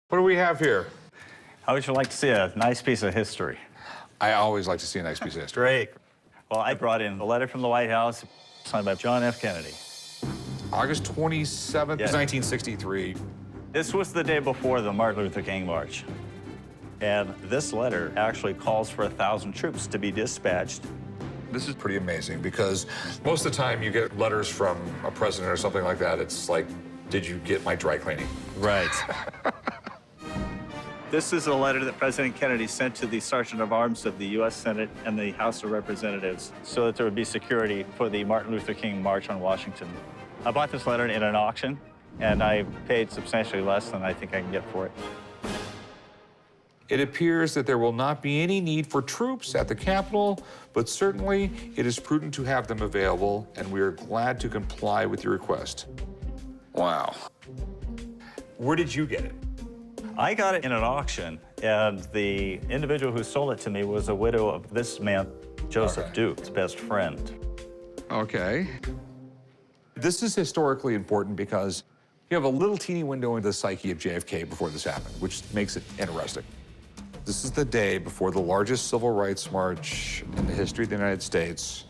What do we have here? How would you like to see a nice piece of history? I always like to see a nice piece of history. Great. Well, I brought in a letter from the White House signed by John F. Kennedy. August 27th, Yes. 1963. This was the day before the Martin Luther King March. And this letter actually calls for 1,000 troops to be dispatched. This is pretty amazing because most of the time you get letters from a president or something like that. It's like, did you get my dry cleaning? Right. This is a letter that President Kennedy sent to the Sergeant of Arms of the U.S. Senate and the House of Representatives so that there would be security for the Martin Luther King March on Washington. I bought this letter in an auction, and I paid substantially less than I think I can get for it. It appears that there will not be any need for troops at the Capitol, but certainly it is prudent to have them available, and we are glad to comply with your request. Wow. Where did you get it? I got it in an auction, and the individual who sold it to me was a widow of this man, Joseph Duke's best friend. Okay. This is historically important because you have a little teeny window into the psyche of JFK before this happened, which makes it interesting. This is the day before the largest civil rights march in the history of the United States.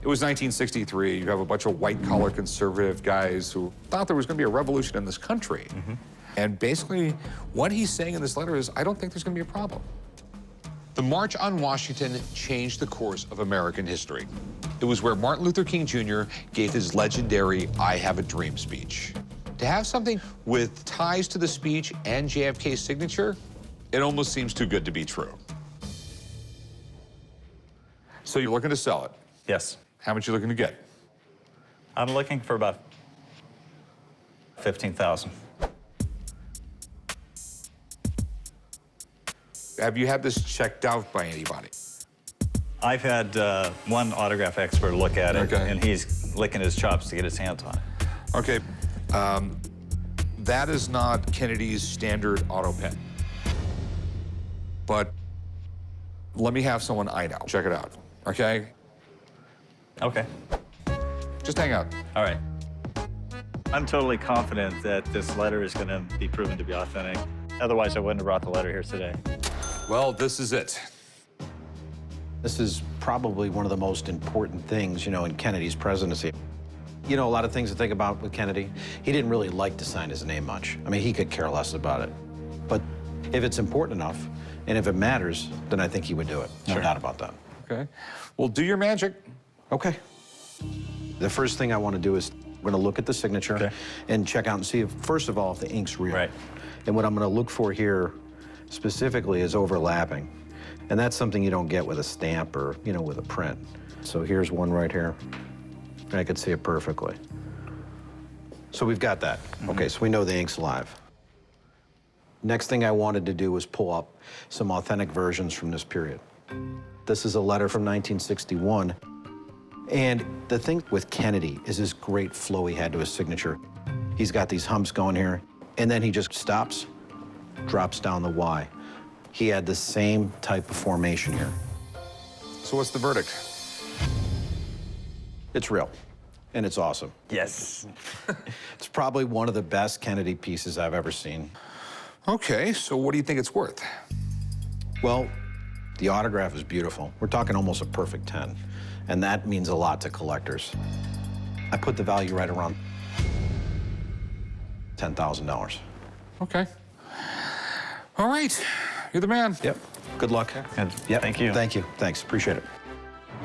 It was 1963. You have a bunch of white-collar conservative guys who thought there was going to be a revolution in this country. And basically, what he's saying in this letter is, I don't think there's going to be a problem. The March on Washington changed the course of American history. It was where Martin Luther King Jr. gave his legendary I Have a Dream speech. To have something with ties to the speech and JFK's signature, it almost seems too good to be true. So you're looking to sell it. Yes. How much are you looking to get? I'm looking for about $15,000. Have you had this checked out by anybody? I've had one autograph expert look at it, Okay. and he's licking his chops to get his hands on it. Okay, that is not Kennedy's standard auto pen. But let me have someone I know check it out, okay? Okay. Just hang out. All right. I'm totally confident that this letter is going to be proven to be authentic. Otherwise, I wouldn't have brought the letter here today. Well, this is it. This is probably one of the most important things, you know, in Kennedy's presidency. You know, a lot of things to think about with Kennedy. He didn't really like to sign his name much. I mean, he could care less about it. But if it's important enough, and if it matters, then I think he would do it. No Sure. doubt about that. Okay. Well, do your magic. Okay. The first thing I want to do is we're going to look at the signature Okay. and check out and see if, first of all, if the ink's real. Right. And what I'm going to look for here specifically is overlapping. And that's something you don't get with a stamp or, you know, with a print. So here's one right here. I can see it perfectly. So we've got that. Okay, so we know the ink's live. Next thing I wanted to do was pull up some authentic versions from this period. This is a letter from 1961. And the thing with Kennedy is this great flow he had to his signature. He's got these humps going here, and then he just stops, drops down the Y. He had the same type of formation here. So what's the verdict? It's real, and it's awesome. Yes. It's probably one of the best Kennedy pieces I've ever seen. Okay, so what do you think it's worth? Well, the autograph is beautiful. We're talking almost a perfect 10, and that means a lot to collectors. I put the value right around $10,000. Okay. All right, you're the man. Yep. Good luck. Good. Yep. Thank you. Thank you. Thanks. Appreciate it.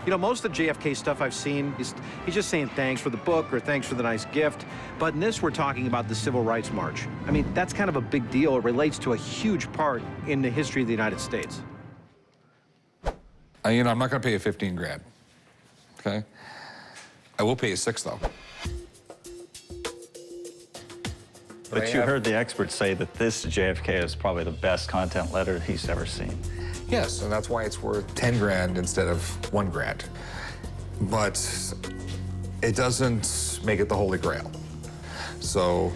You know, most of the JFK stuff I've seen is he's just saying thanks for the book or thanks for the nice gift. But in this, we're talking about the Civil Rights March. I mean, that's kind of a big deal. It relates to a huge part in the history of the United States. You know, I'm not going to pay you 15 grand. Okay? I will pay you 6, though. But you heard the experts say that this JFK is probably the best content letter he's ever seen. Yes, and that's why it's worth 10 grand instead of 1 grand. But it doesn't make it the Holy Grail. So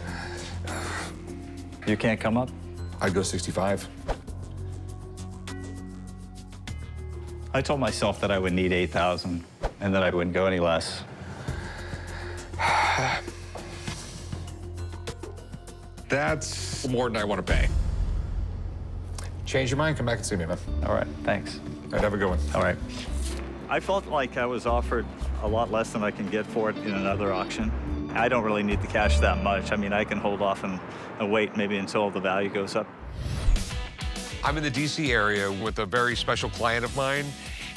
You can't come up? I'd go 65. I told myself that I would need 8,000 and that I wouldn't go any less. That's more than I want to pay. Change your mind, come back and see me, man. All right, thanks. All right, have a good one. All right. I felt like I was offered a lot less than I can get for it in another auction. I don't really need the cash that much. I mean, I can hold off and wait maybe until the value goes up. I'm in the DC area with a very special client of mine,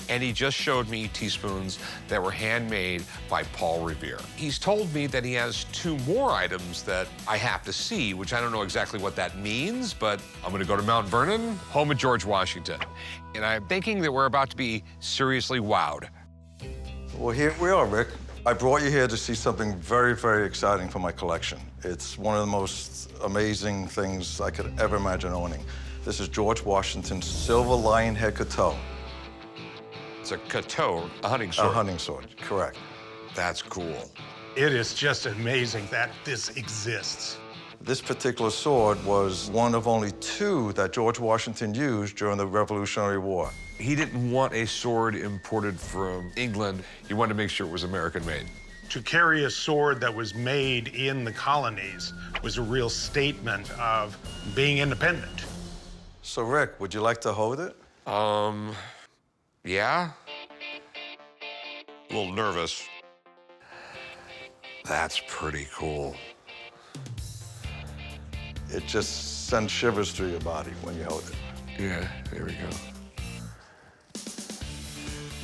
and he just showed me teaspoons that were handmade by Paul Revere. He's told me that he has 2 more items that I have to see, which I don't know exactly what that means, but I'm gonna go to Mount Vernon, home of George Washington. And I'm thinking that we're about to be seriously wowed. Well, here we are, Rick. I brought you here to see something very, very exciting for my collection. It's one of the most amazing things I could ever imagine owning. This is George Washington's silver lion head coteau. It's a coteau, a hunting sword. A hunting sword, correct. That's cool. It is just amazing that this exists. This particular sword was one of only 2 that George Washington used during the Revolutionary War. He didn't want a sword imported from England. He wanted to make sure it was American-made. To carry a sword that was made in the colonies was a real statement of being independent. So, Rick, would you like to hold it? Yeah? A little nervous. That's pretty cool. It just sends shivers through your body when you hold it. Yeah, there we go.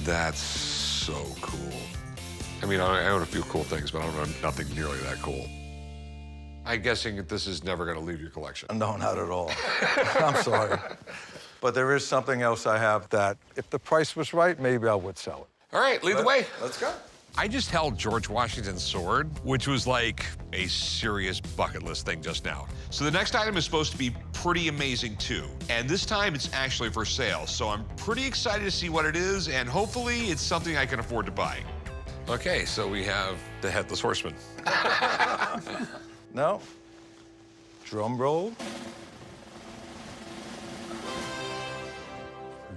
That's so cool. I mean, I own a few cool things, but I don't own nothing nearly that cool. I'm guessing that this is never gonna leave your collection. No, not at all. I'm sorry. But there is something else I have that, if the price was right, maybe I would sell it. All right, lead the way. Let's go. I just held George Washington's sword, which was like a serious bucket list thing just now. So the next item is supposed to be pretty amazing too. And this time it's actually for sale. So I'm pretty excited to see what it is, and hopefully it's something I can afford to buy. Okay, so we have the Headless Horseman. No. Drum roll.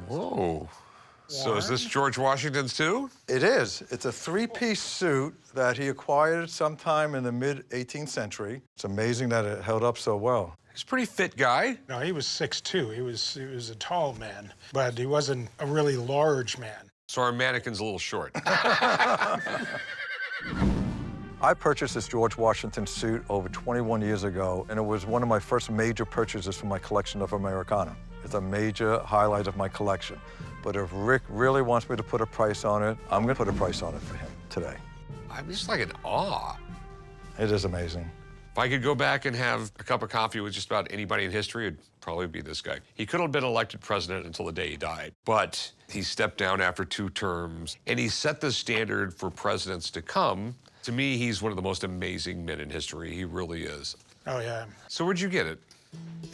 Whoa. So is this George Washington's too? It is. It's a 3-piece suit that he acquired sometime in the mid-18th century. It's amazing that it held up so well. He's a pretty fit guy. No, he was 6'2". He was a tall man, but he wasn't a really large man. So our mannequin's a little short. I purchased this George Washington suit over 21 years ago, and it was one of my first major purchases for my collection of Americana. It's a major highlight of my collection. But if Rick really wants me to put a price on it, I'm gonna put a price on it for him today. I'm just like in awe. It is amazing. If I could go back and have a cup of coffee with just about anybody in history, it'd probably be this guy. He could have been elected president until the day he died, but he stepped down after 2 terms, and he set the standard for presidents to come. To me, he's one of the most amazing men in history. He really is. Oh, yeah. So where'd you get it?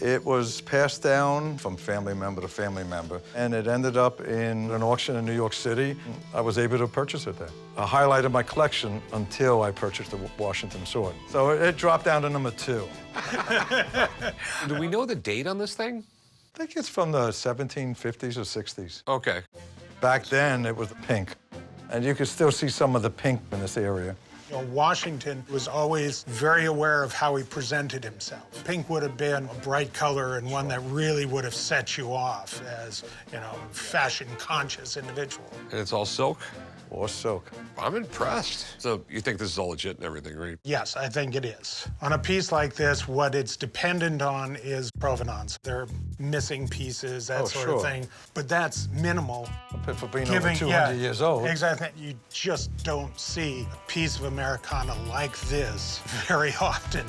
It was passed down from family member to family member, and it ended up in an auction in New York City. I was able to purchase it there. A highlight of my collection until I purchased the Washington sword. So it dropped down to number 2. Do we know the date on this thing? I think it's from the 1750s or 60s. Okay. Back then, it was pink, and you could still see some of the pink in this area. You know, Washington was always very aware of how he presented himself. Pink would have been a bright color and one that really would have set you off as, you know, fashion-conscious individual. And it's all silk? Or silk. I'm impressed. So you think this is all legit and everything, right? Yes, I think it is. On a piece like this, what it's dependent on is provenance. There are missing pieces, that sort of thing. But that's minimal. For being over 200 years old. Exactly. You just don't see a piece of Americana like this very often.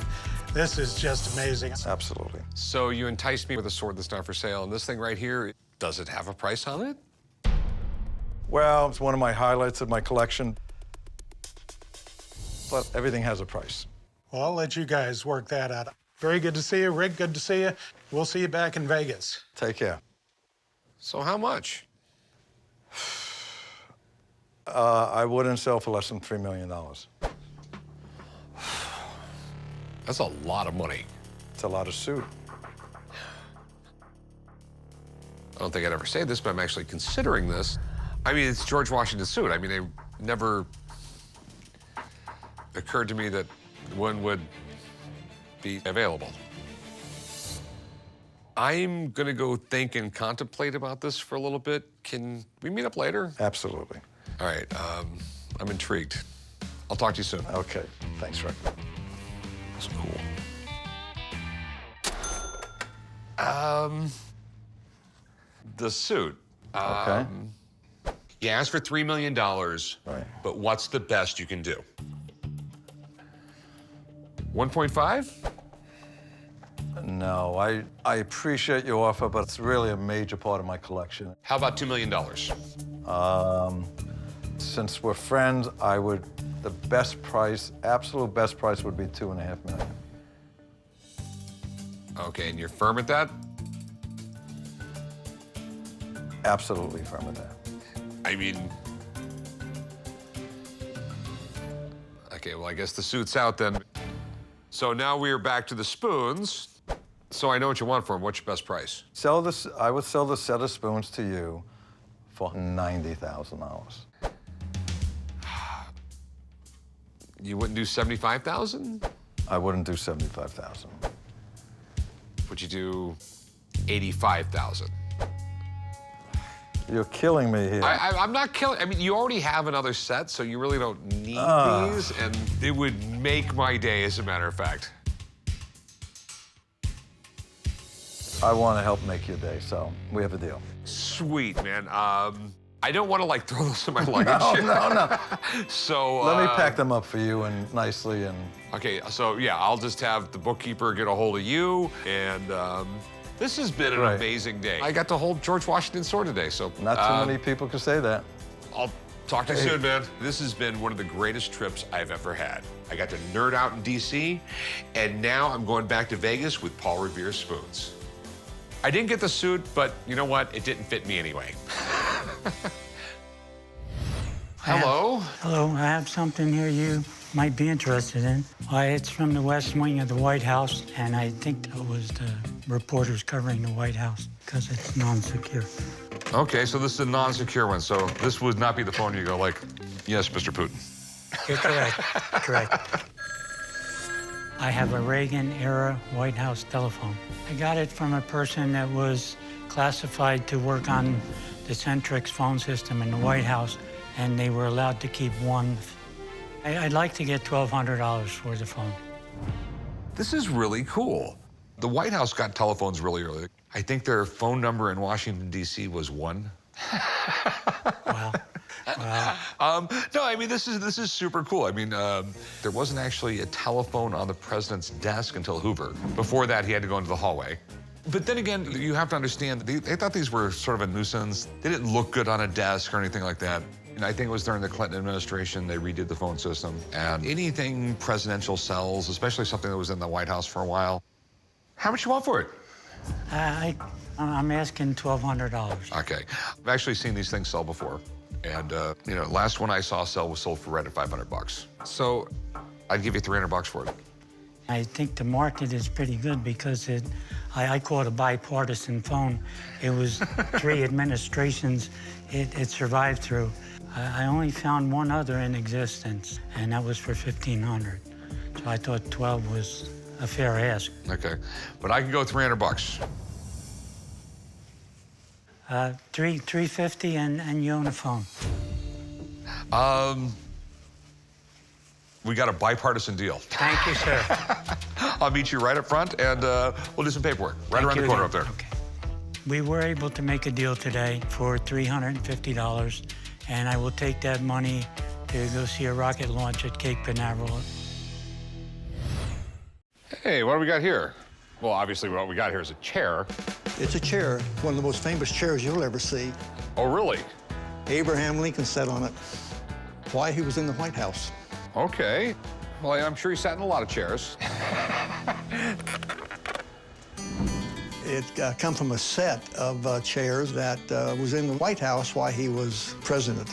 This is just amazing. Absolutely. So you enticed me with a sword that's not for sale, and this thing right here, does it have a price on it? Well, it's one of my highlights of my collection. But everything has a price. Well, I'll let you guys work that out. Very good to see you, Rick. Good to see you. We'll see you back in Vegas. Take care. So how much? I wouldn't sell for less than $3 million. That's a lot of money. It's a lot of suit. I don't think I'd ever say this, but I'm actually considering this. I mean, it's George Washington's suit. I mean, it never occurred to me that one would be available. I'm gonna go think and contemplate about this for a little bit. Can we meet up later? Absolutely. All right, I'm intrigued. I'll talk to you soon. Okay, thanks, Rick. That's cool. The suit. Okay. You asked for $3 million, Right. but what's the best you can do? 1.5? No, I appreciate your offer, but it's really a major part of my collection. How about $2 million? Since we're friends, the best price, absolute best price would be $2.5 million. Okay, and you're firm at that? Absolutely firm with that. I mean, okay, well, I guess the suit's out then. So now we're back to the spoons. So I know what you want for them. What's your best price? Sell this. I would sell the set of spoons to you for $90,000. You wouldn't do 75,000? I wouldn't do 75,000. Would you do 85,000? You're killing me here. I'm not killing. I mean, you already have another set, so you really don't need these, and it would make my day, as a matter of fact. I want to help make your day, so we have a deal. Sweet, man. I don't want to like throw those in my luggage. No. So Let me pack them up for you and nicely and. Okay, so yeah, I'll just have the bookkeeper get a hold of you, and this has been an amazing day. I got to hold George Washington's sword today, so. Not too many people can say that. I'll talk to you soon, man. This has been one of the greatest trips I've ever had. I got to nerd out in DC, and now I'm going back to Vegas with Paul Revere's spoons. I didn't get the suit, but you know what? It didn't fit me anyway. Hello? Hello, I have something here you might be interested in. It's from the West Wing of the White House, and I think that was the reporters covering the White House because it's non-secure. Okay, so this is a non-secure one, so this would not be the phone you go like, yes, Mr. Putin. You're correct, correct. I have a Reagan-era White House telephone. I got it from a person that was classified to work on the Centrix phone system in the White House, and they were allowed to keep one. I'd like to get $1,200 for the phone. This is really cool. The White House got telephones really early. I think their phone number in Washington, D.C. was 1. Wow. No, I mean, this is super cool. I mean, there wasn't actually a telephone on the president's desk until Hoover. Before that, he had to go into the hallway. But then again, you have to understand, they thought these were sort of a nuisance. They didn't look good on a desk or anything like that. And I think it was during the Clinton administration, they redid the phone system. And anything presidential sells, especially something that was in the White House for a while. How much you want for it? I'm asking $1,200. Okay. I've actually seen these things sell before. And, you know, last one I saw sell was sold for right at $500. So I'd give you $300 for it. I think the market is pretty good because I call it a bipartisan phone. It was 3 administrations it survived through. I only found one other in existence, and that was for $1,500. So I thought 12 was a fair ask. Okay, but I can go $300. $350 and you own a phone. We got a bipartisan deal. Thank you, sir. I'll meet you right up front, and we'll do some paperwork right around the corner up there. Okay. We were able to make a deal today for $350, and I will take that money to go see a rocket launch at Cape Canaveral. Hey, what do we got here? Well, obviously what we got here is a chair. It's a chair, one of the most famous chairs you'll ever see. Oh, really? Abraham Lincoln sat on it. Why he was in the White House. Okay. Well, I'm sure he sat in a lot of chairs. It come from a set of chairs that was in the White House while he was president.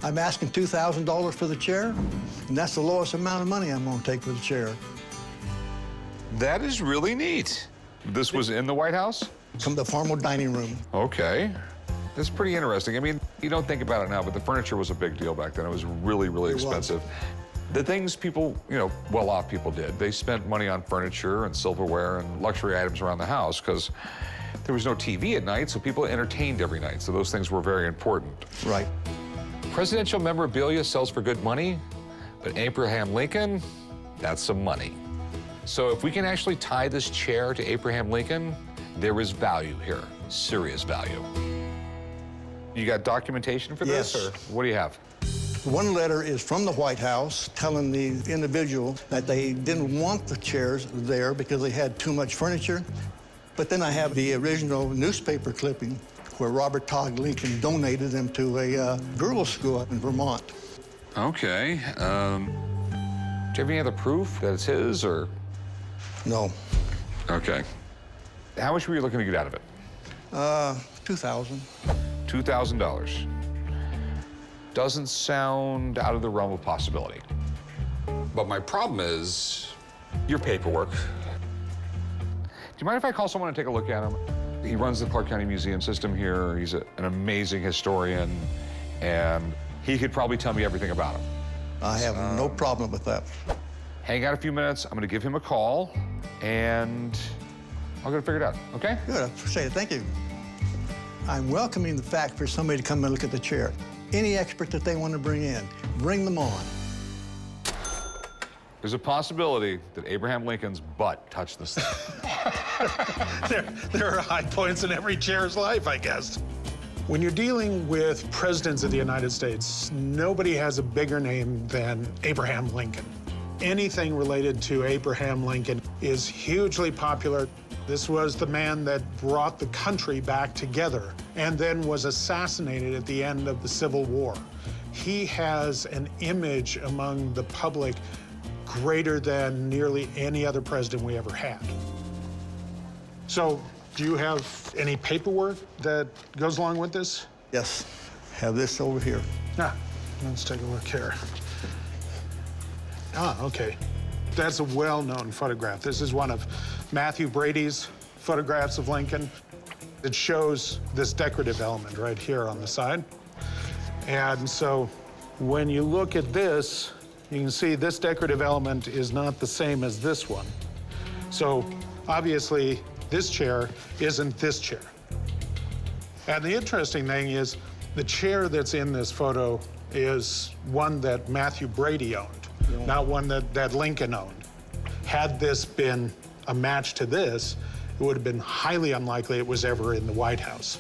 I'm asking $2,000 for the chair, and that's the lowest amount of money I'm going to take for the chair. That is really neat. This was in the White House? From the formal dining room. Okay. That's pretty interesting. I mean, you don't think about it now, but the furniture was a big deal back then. It was really, really expensive. The things people, you know, well-off people did, they spent money on furniture and silverware and luxury items around the house because There was no TV at night, so people entertained every night. So those things were very important. Right. Presidential memorabilia sells for good money, but Abraham Lincoln, that's some money. So if we can actually tie this chair to Abraham Lincoln, there is value here, serious value. You got documentation for this, Yes. or what do you have? One letter is from the White House telling the individual that they didn't want the chairs there because they had too much furniture. But then I have the original newspaper clipping where Robert Todd Lincoln donated them to a girls' school up in Vermont. Okay. Do you have any other proof that it's his, or? No. Okay. How much were you looking to get out of it? $2,000. $2,000. Doesn't sound out of the realm of possibility. But my problem is your paperwork. Do you mind if I call someone and take a look at him? He runs the Clark County Museum system here. He's an amazing historian, and he could probably tell me everything about him. I have no problem with that. Hang out a few minutes. I'm gonna give him a call, and I'll get it figured out, okay? Good, I appreciate it, thank you. I'm welcoming the fact for somebody to come and look at the chair. Any expert that they want to bring in, bring them on. There's a possibility that Abraham Lincoln's butt touched this thing. There are high points in every chair's life, I guess. When you're dealing with presidents of the United States, nobody has a bigger name than Abraham Lincoln. Anything related to Abraham Lincoln is hugely popular. This was the man that brought the country back together and then was assassinated at the end of the Civil War. He has an image among the public greater than nearly any other president we ever had. So, do you have any paperwork that goes along with this? Yes, have this over here. Ah, let's take a look here. Ah, okay. That's a well-known photograph. This is one of Matthew Brady's photographs of Lincoln. It shows this decorative element right here on the side. And so when you look at this, you can see this decorative element is not the same as this one. So obviously, this chair isn't this chair. And the interesting thing is the chair that's in this photo is one that Matthew Brady owned, not one that Lincoln owned. Had this been a match to this, it would have been highly unlikely it was ever in the White House.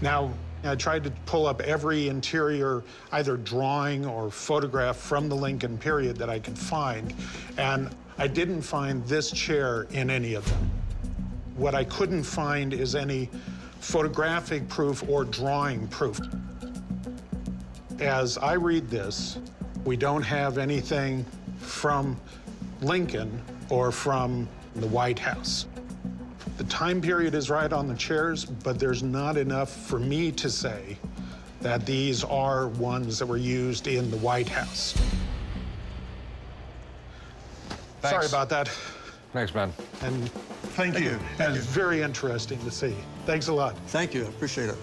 Now, I tried to pull up every interior, either drawing or photograph from the Lincoln period that I could find, and I didn't find this chair in any of them. What I couldn't find is any photographic proof or drawing proof. As I read this, we don't have anything from Lincoln or from the White House. The time period is right on the chairs, but there's not enough for me to say that these are ones that were used in the White House. Thanks. Sorry about that. Thanks, man. And thank you. That's very interesting to see. Thanks a lot. Thank you, I appreciate it.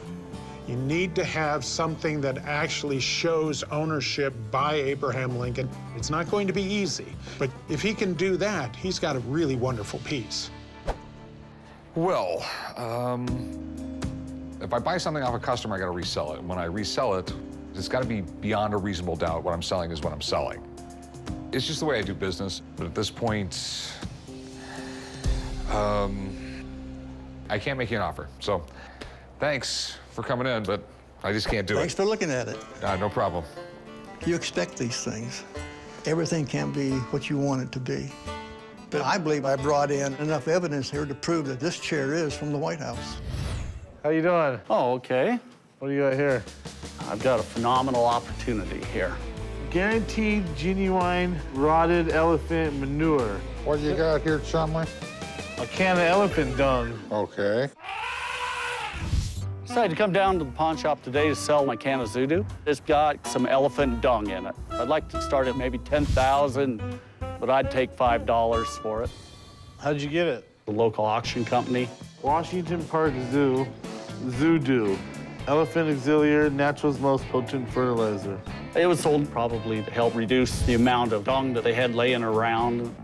You need to have something that actually shows ownership by Abraham Lincoln. It's not going to be easy, but if he can do that, he's got a really wonderful piece. Well, if I buy something off a customer, I gotta resell it. And when I resell it, it's gotta be beyond a reasonable doubt what I'm selling is what I'm selling. It's just the way I do business, but at this point, I can't make you an offer. So, thanks for coming in, but I just can't do Thanks it. for looking at it. No problem. You expect these things. Everything can't be what you want it to be. But I believe I brought in enough evidence here to prove that this chair is from the White House. How you doing? Oh, okay. What do you got here? I've got a phenomenal opportunity here. Guaranteed genuine rotted elephant manure. What you got here, Chumley? A can of elephant dung. Okay. Decided to come down to the pawn shop today to sell my can of Zudu. It's got some elephant dung in it. I'd like to start at maybe $10,000, but I'd take $5 for it. How'd you get it? The local auction company. Washington Park Zoo, Zudu. Elephant auxiliary, natural's most potent fertilizer. It was sold probably to help reduce the amount of dung that they had laying around.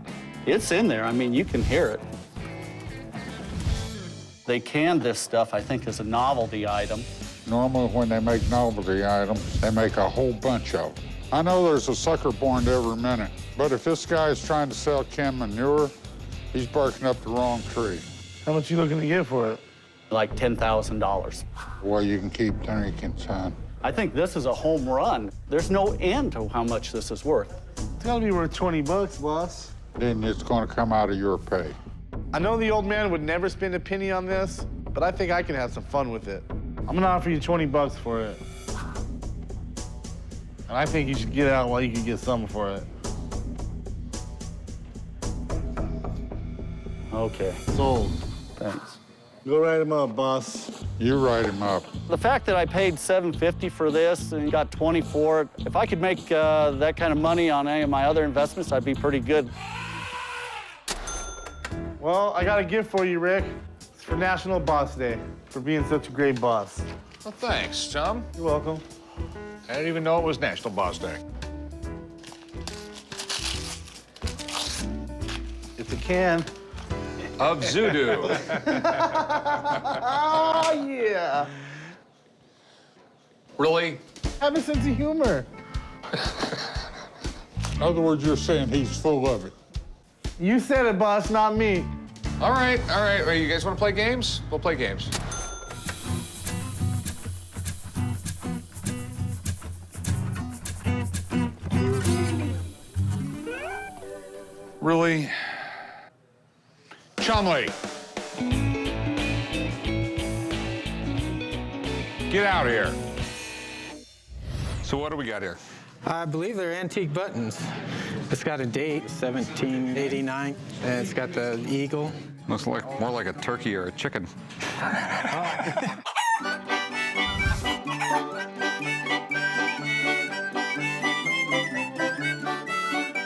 It's in there. I mean, you can hear it. They canned this stuff, I think, as a novelty item. Normally, when they make novelty items, they make a whole bunch of them. I know there's a sucker born every minute, but if this guy is trying to sell canned manure, he's barking up the wrong tree. How much you looking to get for it? Like $10,000. Well, you can keep drinking, son. I think this is a home run. There's no end to how much this is worth. It's gotta be worth 20 bucks, boss. Then it's going to come out of your pay. I know the old man would never spend a penny on this, but I think I can have some fun with it. I'm gonna offer you 20 bucks for it. And I think you should get out while you can get something for it. Okay. Sold. Thanks. Go write him up, boss. You write him up. The fact that I paid $750 for this and got 20 for it, if I could make that kind of money on any of my other investments, I'd be pretty good. Well, I got a gift for you, Rick. It's for National Boss Day, for being such a great boss. Well, thanks, Tom. You're welcome. I didn't even know it was National Boss Day. It's a can. Of Zoodoo. Oh, yeah. Really? Have a sense of humor. In other words, you're saying he's full of it. You said it, boss, not me. All right, all right. Well, you guys want to play games? We'll play games. Really? Chumley. Get out of here. So what do we got here? I believe they're antique buttons. It's got a date, 1789, and it's got the eagle. Looks like more like a turkey or a chicken.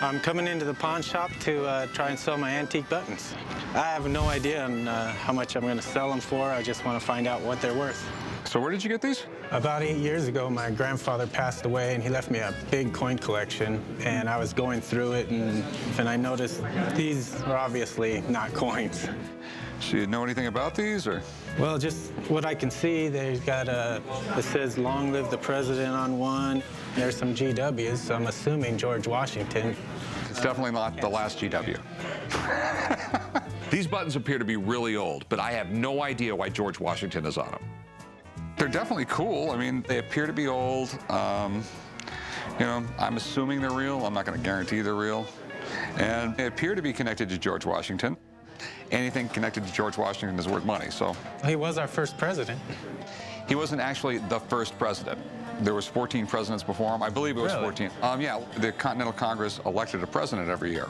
I'm coming into the pawn shop to try and sell my antique buttons. I have no idea on how much I'm going to sell them for. I just want to find out what they're worth. So where did you get these? About 8 years ago, my grandfather passed away, and he left me a big coin collection. And I was going through it, and I noticed these are obviously not coins. So you know anything about these, or? Well, just what I can see, they've got it says "Long live the president" on one. There's some GWs, so I'm assuming George Washington. It's definitely not the last GW. These buttons appear to be really old, but I have no idea why George Washington is on them. They're definitely cool. I mean, they appear to be old. You know, I'm assuming they're real. I'm not going to guarantee they're real. And they appear to be connected to George Washington. Anything connected to George Washington is worth money, so. He was our first president. He wasn't actually the first president. There was 14 presidents before him. I believe it was 14. Yeah, the Continental Congress elected a president every year.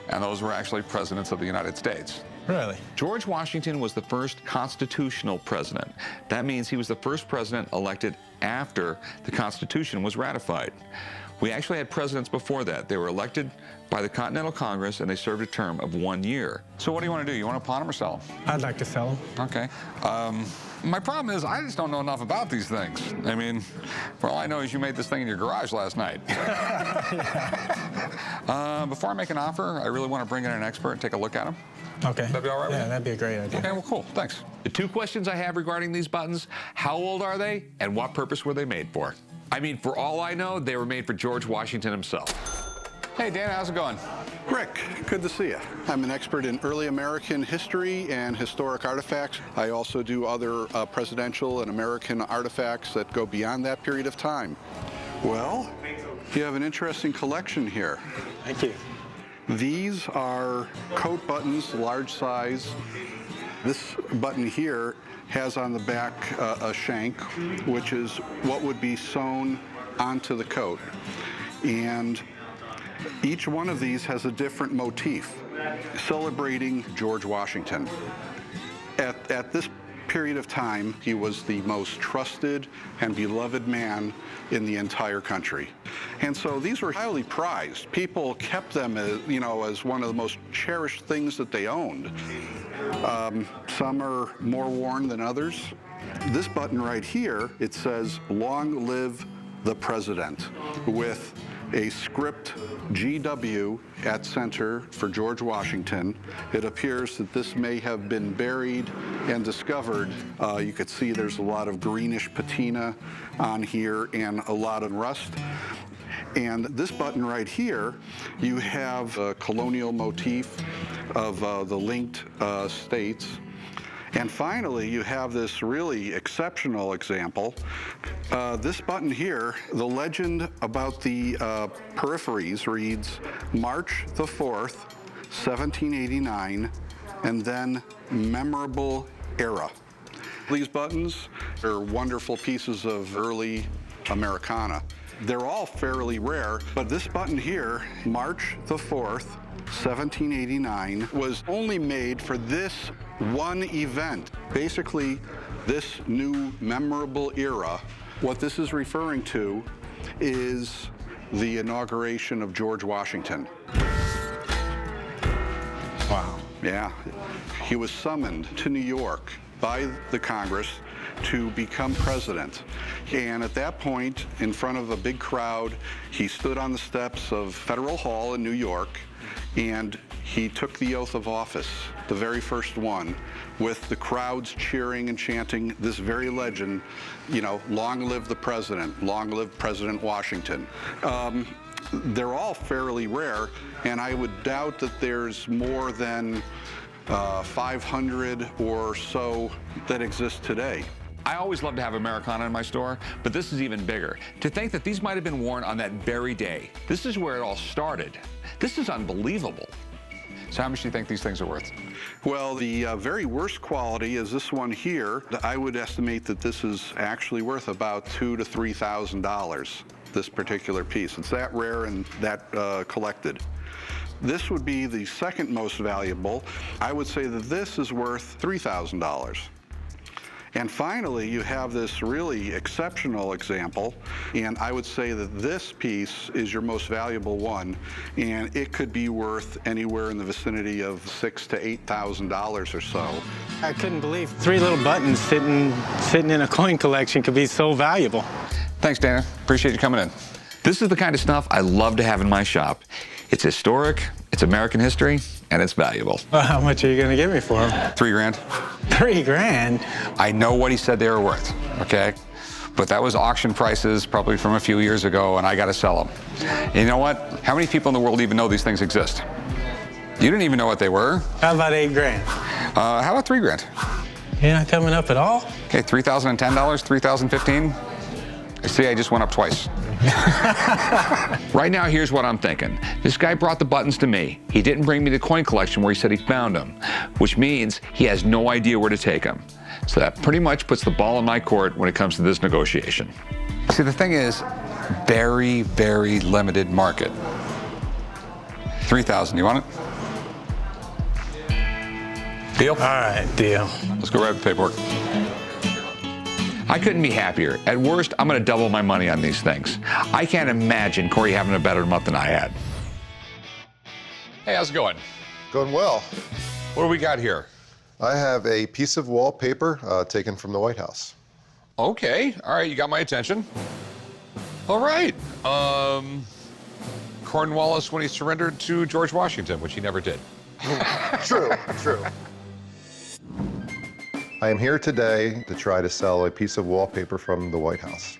And those were actually presidents of the United States. Really? George Washington was the first constitutional president. That means he was the first president elected after the Constitution was ratified. We actually had presidents before that. They were elected by the Continental Congress, and they served a term of 1 year. So what do you want to do? You want to pawn them or sell them? I'd like to sell them. Okay. My problem is I just don't know enough about these things. I mean, for all I know is you made this thing in your garage last night. Before I make an offer, I really want to bring in an expert and take a look at them. Okay. That'd be all right with you? Yeah, that'd be a great idea. Okay, well, cool. Thanks. The two questions I have regarding these buttons: how old are they, and what purpose were they made for? I mean, for all I know, they were made for George Washington himself. Hey, Dan, how's it going? Rick, good to see you. I'm an expert in early American history and historic artifacts. I also do other presidential and American artifacts that go beyond that period of time. Well, you have an interesting collection here. Thank you. These are coat buttons, large size. This button here has on the back a shank, which is what would be sewn onto the coat. And each one of these has a different motif, celebrating George Washington. At this period of time, he was the most trusted and beloved man in the entire country. And so these were highly prized. People kept them as, as one of the most cherished things that they owned. Some are more worn than others. This button right here, it says, "Long live the president," with a script GW at center for George Washington. It appears that this may have been buried and discovered. You could see there's a lot of greenish patina on here and a lot of rust. And this button right here, you have a colonial motif of the linked states. And finally, you have this really exceptional example. This button here, the legend about the peripheries reads March the 4th, 1789, and then memorable era. These buttons are wonderful pieces of early Americana. They're all fairly rare, but this button here, March the 4th, 1789, was only made for this one event. Basically, this new memorable era, what this is referring to is the inauguration of George Washington. Wow. Yeah. He was summoned to New York by the Congress to become president. And at that point, in front of a big crowd, he stood on the steps of Federal Hall in New York, and he took the oath of office, the very first one, with the crowds cheering and chanting this very legend, you know, long live the president, long live President Washington. They're all fairly rare, and I would doubt that there's more than 500 or so that exist today. I always love to have Americana in my store, but this is even bigger. To think that these might have been worn on that very day. This is where it all started. This is unbelievable. So how much do you think these things are worth? Well, the very worst quality is this one here. I would estimate that this is actually worth about $2,000 to $3,000, this particular piece. It's that rare and that collected. This would be the second most valuable. I would say that this is worth $3,000. And finally, you have this really exceptional example, and I would say that this piece is your most valuable one, and it could be worth anywhere in the vicinity of $6,000 to $8,000 or so. I couldn't believe 3 little buttons sitting in a coin collection could be so valuable. Thanks, Dana. Appreciate you coming in. This is the kind of stuff I love to have in my shop. It's historic, it's American history, and it's valuable. Well, how much are you going to give me for them? $3 grand. $3 grand? I know what he said they were worth, okay? But that was auction prices probably from a few years ago, and I got to sell them. And you know what? How many people in the world even know these things exist? You didn't even know what they were. How about $8 grand? How about $3 grand? You're not coming up at all? Okay, $3,010, $3,015. See, I just went up twice. Right now, here's what I'm thinking. This guy brought the buttons to me. He didn't bring me the coin collection where he said he found them, which means he has no idea where to take them. So that pretty much puts the ball in my court when it comes to this negotiation. See, the thing is, very, very limited market. $3,000, you want it? Deal? All right, deal. Let's go grab the paperwork. I couldn't be happier. At worst, I'm going to double my money on these things. I can't imagine Corey having a better month than I had. Hey, how's it going? Going well. What do we got here? I have a piece of wallpaper taken from the White House. Okay. All right, you got my attention. All right. Cornwallis when he surrendered to George Washington, which he never did. True, true. I am here today to try to sell a piece of wallpaper from the White House.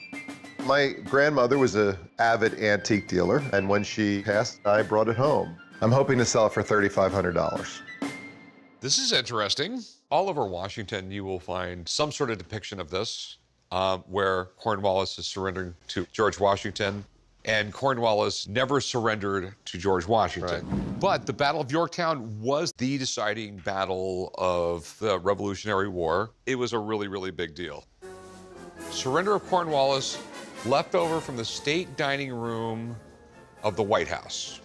My grandmother was an avid antique dealer, and when she passed, I brought it home. I'm hoping to sell it for $3,500. This is interesting. All over Washington, you will find some sort of depiction of this, where Cornwallis is surrendering to George Washington. And Cornwallis never surrendered to George Washington. Right. But the Battle of Yorktown was the deciding battle of the Revolutionary War. It was a really, really big deal. Surrender of Cornwallis, left over from the state dining room of the White House.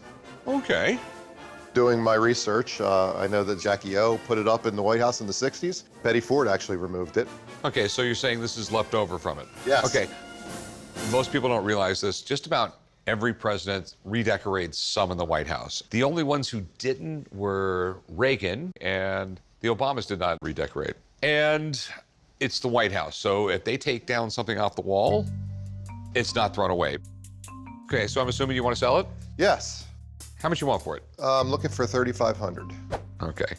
Okay. Doing my research, I know that Jackie O put it up in the White House in the 60s. Betty Ford actually removed it. Okay, so you're saying this is left over from it? Yes. Okay. Most people don't realize this. Just about every president redecorates some in the White House. The only ones who didn't were Reagan, and the Obamas did not redecorate. And it's the White House. So if they take down something off the wall, it's not thrown away. Okay, so I'm assuming you want to sell it? Yes. How much you want for it? I'm looking for $3,500. Okay.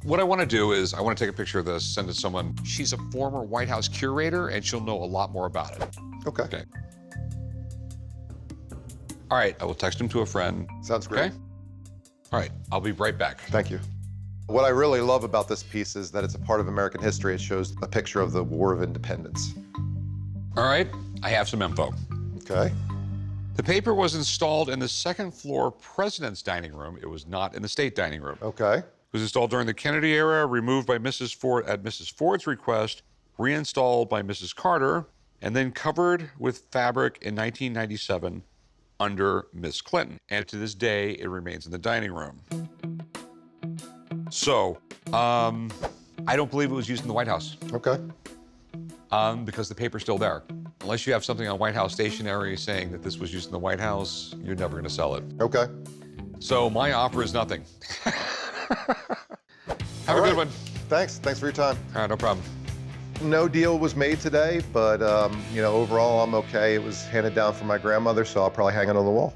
What I want to do is I want to take a picture of this, send it to someone. She's a former White House curator, and she'll know a lot more about it. Okay. Okay. All right, I will text him to a friend. Sounds great. Okay? All right, I'll be right back. Thank you. What I really love about this piece is that it's a part of American history. It shows a picture of the War of Independence. All right, I have some info. Okay. The paper was installed in the second floor president's dining room. It was not in the state dining room. Okay. It was installed during the Kennedy era, removed by Mrs. Ford at Mrs. Ford's request, reinstalled by Mrs. Carter, and then covered with fabric in 1997 under Miss Clinton. And to this day, it remains in the dining room. So, I don't believe it was used in the White House. Okay. Because the paper's still there. Unless you have something on White House stationery saying that this was used in the White House, you're never gonna sell it. Okay. So my offer is nothing. Have a good one. Thanks. Thanks for your time. All right, no problem. No deal was made today, but you know, overall I'm okay. It was handed down from my grandmother, so I'll probably hang it on the wall.